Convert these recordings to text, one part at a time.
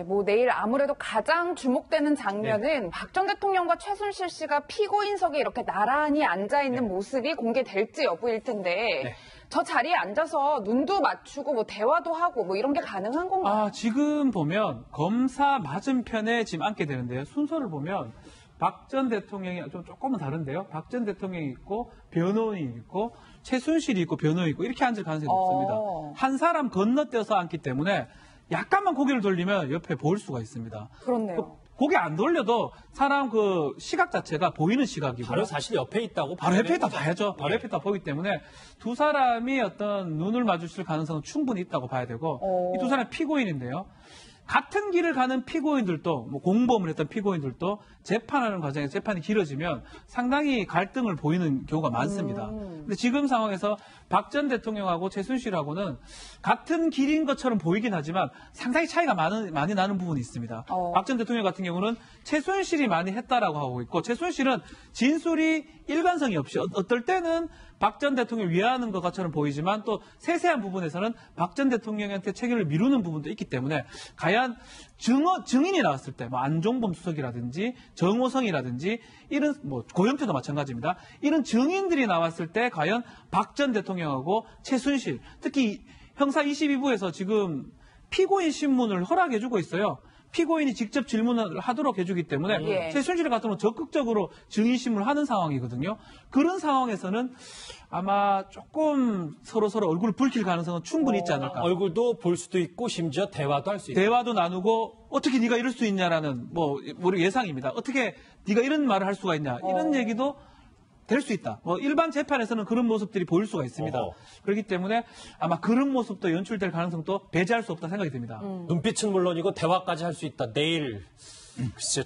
뭐 내일 아무래도 가장 주목되는 장면은 박 전 대통령과 최순실 씨가 피고인석에 이렇게 나란히 앉아있는 모습이 공개될지 여부일 텐데 저 자리에 앉아서 눈도 맞추고 뭐 대화도 하고 뭐 이런 게 가능한 건가요? 지금 보면 검사 맞은편에 지금 앉게 되는데요. 순서를 보면 박 전 대통령이 조금은 다른데요. 박 전 대통령이 있고 변호인이 있고 최순실이 있고 변호인이 있고 이렇게 앉을 가능성이 높습니다. 한 사람 건너뛰어서 앉기 때문에 약간만 고개를 돌리면 옆에 보일 수가 있습니다. 그렇네요. 고개 안 돌려도 사람 그 시각 자체가 보이는 시각이고 바로 사실 옆에 있다고 바로 옆에 있다 봐야죠. 바로 옆에 있다 보기 때문에 두 사람이 어떤 눈을 마주칠 가능성은 충분히 있다고 봐야 되고 이 두 사람이 피고인인데요. 같은 길을 가는 피고인들도 뭐 공범을 했던 피고인들도 재판하는 과정에서 재판이 길어지면 상당히 갈등을 보이는 경우가 많습니다. 근데 지금 상황에서 박 전 대통령하고 최순실하고는 같은 길인 것처럼 보이긴 하지만 상당히 차이가 많이 나는 부분이 있습니다. 박 전 대통령 같은 경우는 최순실이 많이 했다라고 하고 있고 최순실은 진술이 일관성이 없이 어떨 때는 박 전 대통령을 위하는 것처럼 보이지만 또 세세한 부분에서는 박 전 대통령한테 책임을 미루는 부분도 있기 때문에 과연 증인이 나왔을 때 뭐 안종범 수석이라든지 정호성이라든지 이런 뭐 고영태도 마찬가지입니다. 이런 증인들이 나왔을 때 과연 박 전 대통령하고 최순실 특히 형사 22부에서 지금 피고인 신문을 허락해주고 있어요. 피고인이 직접 질문을 하도록 해주기 때문에 최순실 같은 경우는 적극적으로 증인신문을 하는 상황이거든요. 그런 상황에서는 아마 조금 서로 얼굴을 붉힐 가능성은 충분히 있지 않을까. 얼굴도 볼 수도 있고 심지어 대화도 할 수 있고. 대화도 나누고 어떻게 네가 이럴 수 있냐라는 우리 예상입니다. 어떻게 네가 이런 말을 할 수가 있냐 이런 얘기도 될 수 있다. 일반 재판에서는 그런 모습들이 보일 수가 있습니다. 그렇기 때문에 아마 그런 모습도 연출될 가능성도 배제할 수 없다 생각이 듭니다. 눈빛은 물론이고 대화까지 할 수 있다. 내일 글쎄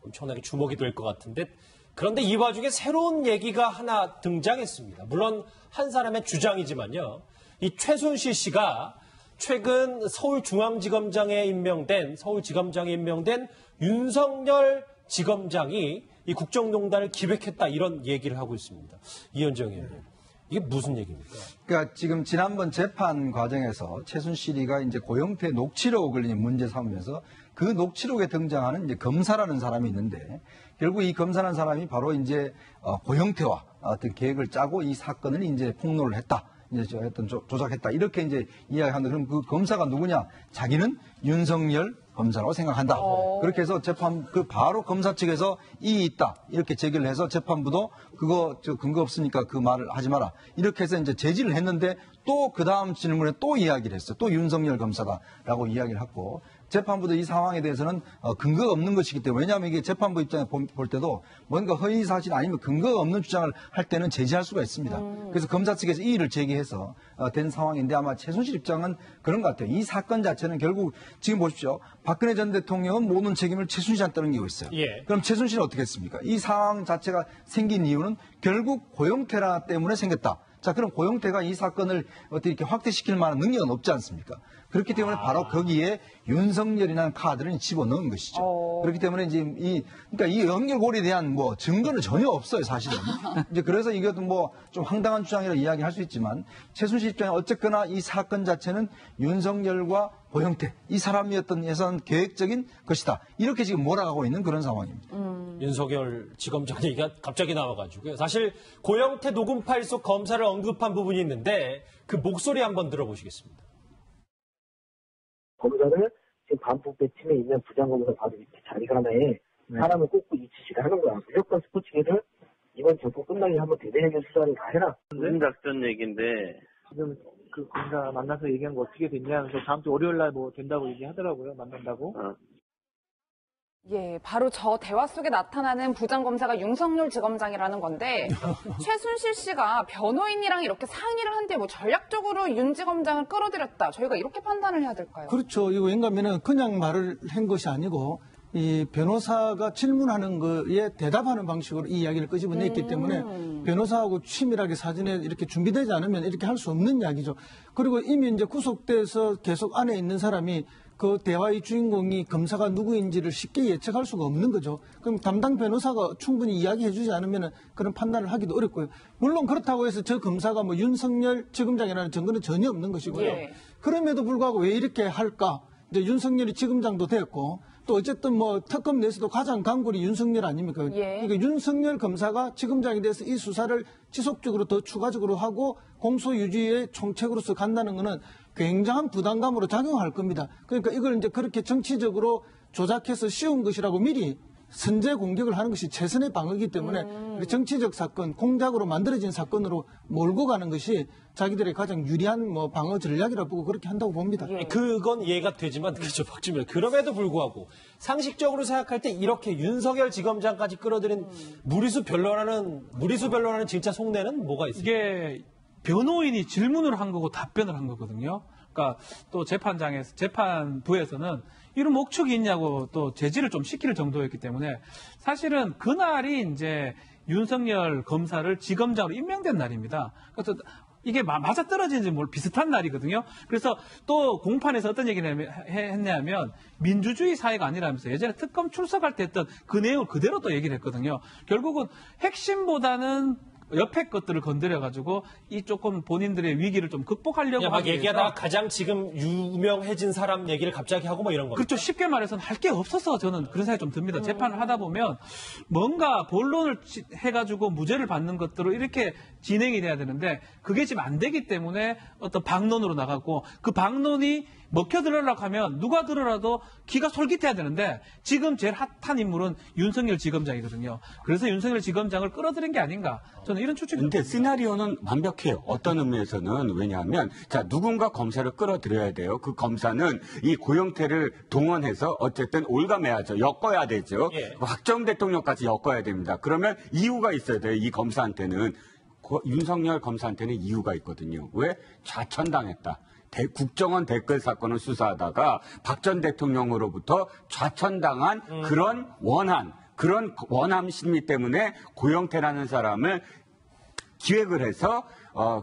엄청나게 주목이 될 것 같은데 그런데 이 와중에 새로운 얘기가 하나 등장했습니다. 물론 한 사람의 주장이지만요. 이 최순실 씨가 최근 서울지검장에 임명된 윤석열 지검장이 이 국정농단을 기획했다 이런 얘기를 하고 있습니다. 이현정 의원님, 이게 무슨 얘기입니까? 그러니까 지금 지난번 재판 과정에서 최순실이가 이제 고영태 녹취록을 문제 삼으면서 그 녹취록에 등장하는 이제 검사라는 사람이 있는데 결국 이 검사라는 사람이 바로 이제 고영태와 어떤 계획을 짜고 이 사건을 이제 폭로를 했다. 이제 어떤 조작했다. 이렇게 이제 이야기하는데 그럼 그 검사가 누구냐? 자기는 윤석열 검사라고 생각한다. 그렇게 해서 바로 검사 측에서 이의 있다. 이렇게 제기를 해서 재판부도 그거 근거 없으니까 그 말을 하지 마라. 이렇게 해서 이제 제지를 했는데 또 그 다음 질문에 또 이야기를 했어요. 또 윤석열 검사다라고 이야기를 했고 재판부도 이 상황에 대해서는 근거가 없는 것이기 때문에 왜냐하면 이게 재판부 입장에 볼 때도 뭔가 허위 사실 아니면 근거가 없는 주장을 할 때는 제지할 수가 있습니다. 그래서 검사 측에서 이의를 제기해서 된 상황인데 아마 최순실 입장은 그런 것 같아요. 이 사건 자체는 결국 지금 보십시오. 박근혜 전 대통령은 모든 책임을 최순실한테 떠넘기고 있어요. 그럼 최순실은 어떻게 했습니까? 이 상황 자체가 생긴 이유는 결국 고영태라 때문에 생겼다. 자, 그럼 고영태가 이 사건을 어떻게 이렇게 확대시킬 만한 능력은 없지 않습니까? 그렇기 때문에 바로 거기에 윤석열이라는 카드를 집어넣은 것이죠. 그렇기 때문에 이제 그러니까 이 연결고리에 대한 증거는 전혀 없어요, 사실은. 이제 그래서 이것도 좀 황당한 주장이라 이야기할 수 있지만 최순실 입장에 어쨌거나 이 사건 자체는 윤석열과 고영태 이 사람이 어떤 예산 계획적인 것이다. 이렇게 지금 몰아가고 있는 그런 상황입니다. 윤석열 지검장 얘기가 갑자기 나와가지고요. 사실 고영태 녹음 파일 속 검사를 언급한 부분이 있는데 그 목소리 한번 들어보시겠습니다. 검사를 지금 반부패 팀에 있는 부장검사 바로 밑에 자리관에 사람을 꽂고 이 지시를 하는 거야. 무조건 스포츠계를 이번 정권 끝나기 한번 대대적인 수사를 다 해라. 무슨 작전 얘기인데 지금 그 검사 만나서 얘기한 거 어떻게 됐냐. 그래서 다음 주 월요일 날 된다고 얘기하더라고요. 만난다고. 예, 바로 저 대화 속에 나타나는 부장검사가 윤석열 지검장이라는 건데 최순실 씨가 변호인이랑 이렇게 상의를 한 뒤에 전략적으로 윤 지검장을 끌어들였다. 저희가 이렇게 판단을 해야 될까요? 그렇죠. 이거 왜냐하면 그냥 말을 한 것이 아니고 이 변호사가 질문하는 거에 대답하는 방식으로 이 이야기를 끄집어냈기 때문에 변호사하고 치밀하게 사전에 이렇게 준비되지 않으면 이렇게 할 수 없는 이야기죠. 그리고 이미 이제 구속돼서 계속 안에 있는 사람이 그 대화의 주인공이 검사가 누구인지를 쉽게 예측할 수가 없는 거죠. 그럼 담당 변호사가 충분히 이야기해주지 않으면 그런 판단을 하기도 어렵고요. 물론 그렇다고 해서 저 검사가 윤석열 지검장이라는 증거는 전혀 없는 것이고요. 그럼에도 불구하고 왜 이렇게 할까? 이제 윤석열이 지검장도 됐고 또 어쨌든 뭐 특검 내에서도 가장 강골이 윤석열 아닙니까? 예. 그러니까 윤석열 검사가 지검장에 대해서 이 수사를 지속적으로 더 추가적으로 하고 공소 유지의 총책으로서 간다는 것은 굉장한 부담감으로 작용할 겁니다. 그러니까 이걸 이제 그렇게 정치적으로 조작해서 씌운 것이라고 미리 선제 공격을 하는 것이 최선의 방어이기 때문에 정치적 사건, 공작으로 만들어진 사건으로 몰고 가는 것이 자기들의 가장 유리한 뭐 방어 전략이라고 보고 그렇게 한다고 봅니다. 그건 이해가 되지만 그렇죠, 박주민. 그럼에도 불구하고 상식적으로 생각할 때 이렇게 윤석열 지검장까지 끌어들인 무리수 변론하는 진짜 속내는 뭐가 있어요? 이게 변호인이 질문을 한 거고 답변을 한 거거든요. 그러니까 또 재판부에서는 이런 목적이 있냐고 또 제지를 좀 시킬 정도였기 때문에 사실은 그날이 이제 윤석열 검사를 지검장으로 임명된 날입니다. 그래서 이게 맞아떨어지는지 비슷한 날이거든요. 그래서 또 공판에서 어떤 얘기를 했냐면 민주주의 사회가 아니라면서 예전에 특검 출석할 때 했던 그 내용을 그대로 또 얘기를 했거든요. 결국은 핵심보다는 옆에 것들을 건드려가지고 이 조금 본인들의 위기를 좀 극복하려고 막 하기 위해서 얘기하다가 가장 지금 유명해진 사람 얘기를 갑자기 하고 뭐 이런 거. 그렇죠. 쉽게 말해서는 할 게 없어서 저는 그런 생각이 좀 듭니다. 재판을 하다 보면 뭔가 본론을 해가지고 무죄를 받는 것들로 이렇게 진행이 돼야 되는데 그게 지금 안 되기 때문에 어떤 반론으로 나가고 그 반론이 먹혀 들으려고 하면 누가 들으라도 귀가 솔깃해야 되는데 지금 제일 핫한 인물은 윤석열 지검장이거든요. 그래서 윤석열 지검장을 끌어들인 게 아닌가. 저는 이런 추측이 근데 시나리오는 완벽해요. 어떤 의미에서는 왜냐하면 자 누군가 검사를 끌어들여야 돼요. 그 검사는 이 고영태를 동원해서 어쨌든 올가매야죠. 엮어야 되죠. 예. 박정희 대통령까지 엮어야 됩니다. 그러면 이유가 있어야 돼요. 이 검사한테는 윤석열 검사한테는 이유가 있거든요. 왜? 좌천당했다. 국정원 댓글 사건을 수사하다가 박 전 대통령으로부터 좌천당한 그런 원함 심리 때문에 고영태라는 사람을 기획을 해서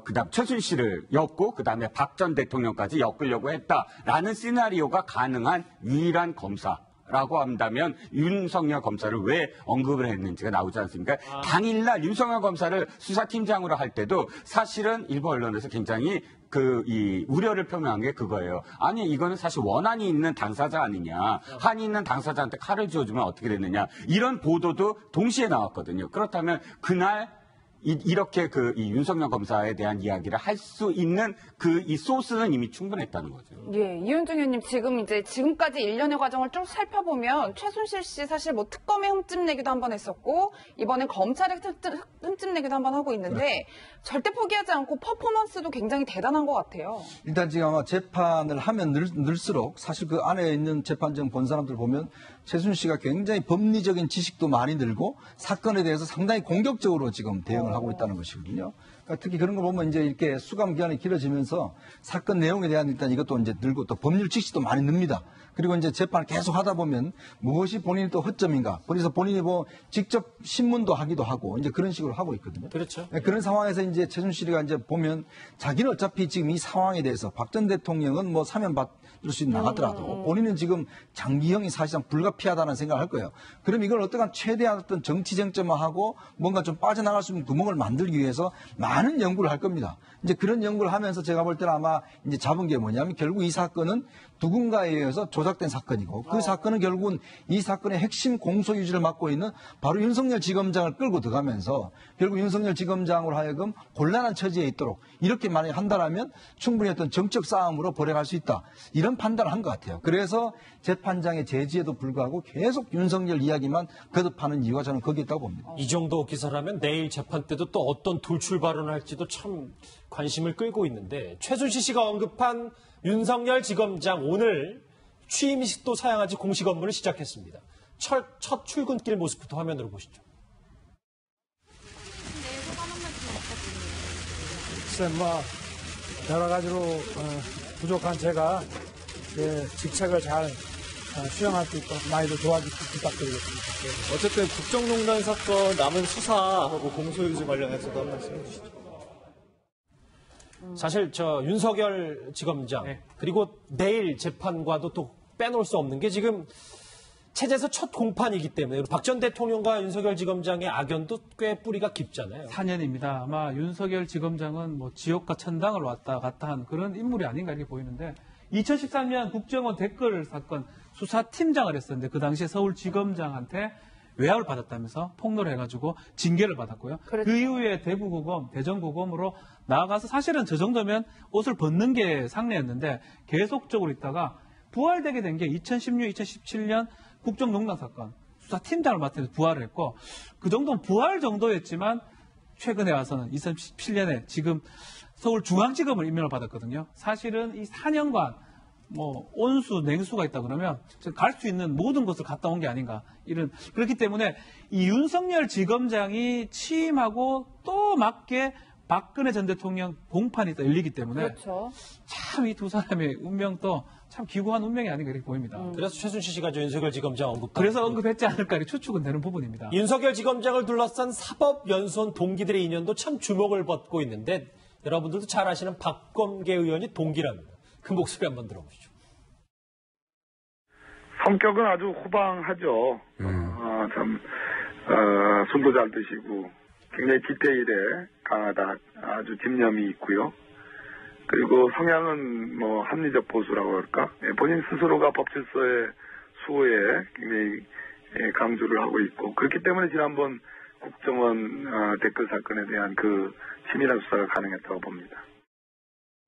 그다음 최순실을 엮고 그다음에 박 전 대통령까지 엮으려고 했다라는 시나리오가 가능한 유일한 검사라고 한다면 윤석열 검사를 왜 언급을 했는지가 나오지 않습니까? 당일날 윤석열 검사를 수사팀장으로 할 때도 사실은 일부 언론에서 굉장히 이 우려를 표명한 게 그거예요. 아니 이거는 사실 원한이 있는 당사자 아니냐. 한이 있는 당사자한테 칼을 쥐어주면 어떻게 됐느냐. 이런 보도도 동시에 나왔거든요. 그렇다면 그날 이렇게 이 윤석열 검사에 대한 이야기를 할 수 있는 이 소스는 이미 충분했다는 거죠. 예, 이현중 의원님 지금까지 일련의 과정을 쭉 살펴보면 최순실 씨 사실 뭐 특검에 흠집 내기도 한번 했었고 이번엔 검찰에 흠집 내기도 한번 하고 있는데 절대 포기하지 않고 퍼포먼스도 굉장히 대단한 것 같아요. 일단 지금 아마 재판을 하면 늘수록 사실 그 안에 있는 재판정 본 사람들 보면 최순실 씨가 굉장히 법리적인 지식도 많이 늘고 사건에 대해서 상당히 공격적으로 지금 대응을 하고 있다는 것이거든요. 그러니까 특히 그런 거 보면 이제 이렇게 수감 기간이 길어지면서 사건 내용에 대한 일단 이것도 이제 늘고 또 법률 지식도 많이 늡니다. 그리고 이제 재판을 계속 하다 보면 무엇이 본인이 또 허점인가. 그래서 본인이 뭐 직접 신문도 하기도 하고 이제 그런 식으로 하고 있거든요. 그렇죠. 그런 상황에서 이제 최순실이가 이제 보면 자기는 어차피 지금 이 상황에 대해서 박 전 대통령은 뭐 사면 받을 수 나가더라도 본인은 지금 장기형이 사실상 불가피하다는 생각을 할 거예요. 그럼 이걸 어떠한 최대한 어떤 정치 쟁점화하고 뭔가 좀 빠져나갈 수 있는 구멍을 만들기 위해서 많은 연구를 할 겁니다. 이제 그런 연구를 하면서 제가 볼 때는 아마 이제 잡은 게 뭐냐면 결국 이 사건은 누군가에 의해서 조작된 사건이고 그 사건은 결국은 이 사건의 핵심 공소 유지를 맡고 있는 바로 윤석열 지검장을 끌고 들어가면서 결국 윤석열 지검장으로 하여금 곤란한 처지에 있도록 이렇게 만약에 한다라면 충분히 어떤 정적 싸움으로 벌여갈 수 있다. 이런 판단을 한 것 같아요. 그래서 재판장의 제지에도 불구하고 계속 윤석열 이야기만 거듭하는 이유가 저는 거기에 있다고 봅니다. 이 정도 기사라면 내일 재판 때도 또 어떤 돌출 발언을 할지도 참 관심을 끌고 있는데 최순실 씨가 언급한 윤석열 지검장 오늘 취임식도 사양하지 공식 업무를 시작했습니다. 첫 출근길 모습부터 화면으로 보시죠. 글쎄 뭐 여러 가지로 부족한 제가 직책을 잘 수행할 수 있도록 많이들 도와주시기 부탁드리겠습니다. 네, 어쨌든 국정농단 사건 남은 수사하고 공소유지 관련해서도 한 말씀 해주시죠. 사실 윤석열 지검장 그리고 내일 재판과도 또 빼놓을 수 없는 게 지금 체제에서 첫 공판이기 때문에 박 전 대통령과 윤석열 지검장의 악연도 꽤 뿌리가 깊잖아요. 4년입니다. 아마 윤석열 지검장은 뭐 지옥과 천당을 왔다 갔다 한 그런 인물이 아닌가 이렇게 보이는데 2013년 국정원 댓글 사건 수사팀장을 했었는데 그 당시에 서울지검장한테 외압을 받았다면서 폭로를 해가지고 징계를 받았고요. 그렇죠. 그 이후에 대구고검, 대전고검으로 나아가서 사실은 저 정도면 옷을 벗는 게 상례였는데 계속적으로 있다가 부활되게 된 게 2016, 2017년 국정농단 사건 수사팀장을 맡으면서 부활을 했고 그 정도는 부활 정도였지만 최근에 와서는 2017년에 지금 서울중앙지검을 임명을 받았거든요. 사실은 이 4년간 뭐 온수, 냉수가 있다 그러면 갈 수 있는 모든 것을 갔다 온 게 아닌가 이런 그렇기 때문에 이 윤석열 지검장이 취임하고 또 맞게 박근혜 전 대통령 공판이 또 열리기 때문에 그렇죠. 참 이 두 사람의 운명도 참 기구한 운명이 아닌가 이렇게 보입니다. 그래서 최순실 씨가 윤석열 지검장 언급. 그래서 언급했지 않을까 이렇게 추측은 되는 부분입니다. 윤석열 지검장을 둘러싼 사법연수원 동기들의 인연도 참 주목을 받고 있는데 여러분들도 잘 아시는 박범계 의원이 동기랍니다. 그 목소리 한번 들어보시죠. 성격은 아주 호방하죠. 술도 잘 드시고 굉장히 디테일에 강하다. 아주 집념이 있고요. 그리고 성향은 뭐 합리적 보수라고 할까? 본인 스스로가 법질서의 수호에 굉장히 강조를 하고 있고 그렇기 때문에 지난번 국정원 댓글 사건에 대한 그 치밀한 수사가 가능했다고 봅니다.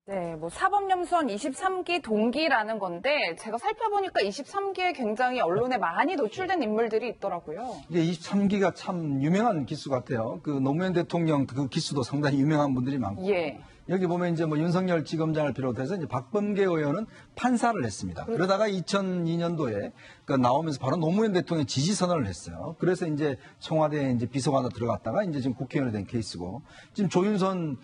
네, 뭐 사법연수원 23기 동기라는 건데 제가 살펴보니까 23기에 굉장히 언론에 많이 노출된 인물들이 있더라고요. 이게 23기가 참 유명한 기수 같아요. 그 노무현 대통령 그 기수도 상당히 유명한 분들이 많고. 예. 여기 보면 이제 뭐 윤석열 지검장을 비롯해서 이제 박범계 의원은 판사를 했습니다. 그러다가 2002년도에 그 나오면서 바로 노무현 대통령 지지 선언을 했어요. 그래서 이제 청와대에 이제 비서관으로 들어갔다가 이제 지금 국회의원이 된 케이스고 지금 조윤선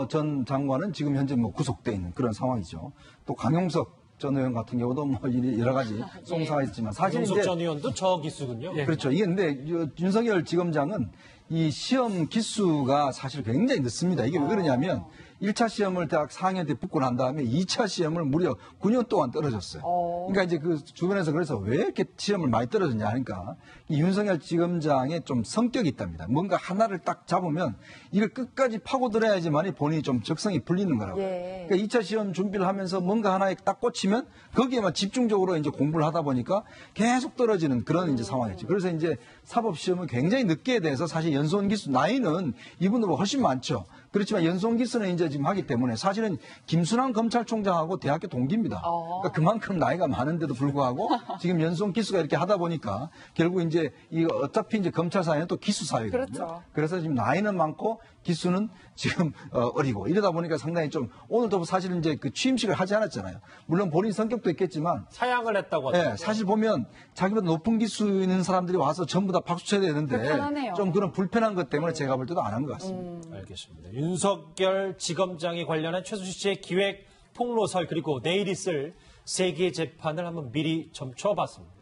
전 장관은 지금 현재 뭐 구속돼 있는 그런 상황이죠. 또 강용석 전 의원 같은 경우도 뭐 여러 가지 송사가 있지만 사실 강용석 이제 전 의원도 저 기수군요. 그렇죠. 이게 근데 윤석열 지검장은 이 시험 기수가 사실 굉장히 늦습니다. 이게 왜 그러냐면 1차 시험을 대학 4학년 때 붙고 난 다음에 2차 시험을 무려 9년 동안 떨어졌어요. 그러니까 이제 그 주변에서 그래서 왜 이렇게 시험을 많이 떨어졌냐 하니까 이 윤석열 지검장의 좀 성격이 있답니다. 뭔가 하나를 딱 잡으면 이걸 끝까지 파고들어야지만이 본인이 좀 적성이 풀리는 거라고요. 예. 그러니까 2차 시험 준비를 하면서 뭔가 하나에 딱 꽂히면 거기에만 집중적으로 이제 공부를 하다 보니까 계속 떨어지는 그런 이제 상황이죠. 그래서 이제 사법 시험은 굉장히 늦게 돼서 사실 연수원 기수 나이는 이분들보다 훨씬 많죠. 그렇지만 연수원 기수는 이제 지금 하기 때문에 사실은 김순환 검찰총장하고 대학교 동기입니다. 그러니까 그만큼 나이가 많은데도 불구하고 지금 연수원 기수가 이렇게 하다 보니까 결국 이제 이 어차피 이제 검찰 사회는 또 기수 사회거든요. 그렇죠. 그래서 지금 나이는 많고 기수는 지금 어리고 이러다 보니까 상당히 좀 오늘도 사실은 이제 그 취임식을 하지 않았잖아요. 물론 본인 성격도 있겠지만 사양을 했다고 하더라고요. 네, 사실 보면 자기보다 높은 기수 있는 사람들이 와서 전부 다 박수 쳐야 되는데 불편하네요. 좀 그런 불편한 것 때문에 제가 볼 때도 안 한 것 같습니다. 알겠습니다. 윤석열 지검장에 관련한 최순실 씨의 기획 폭로설 그리고 내일 있을 세 개의 재판을 한번 미리 점쳐봤습니다.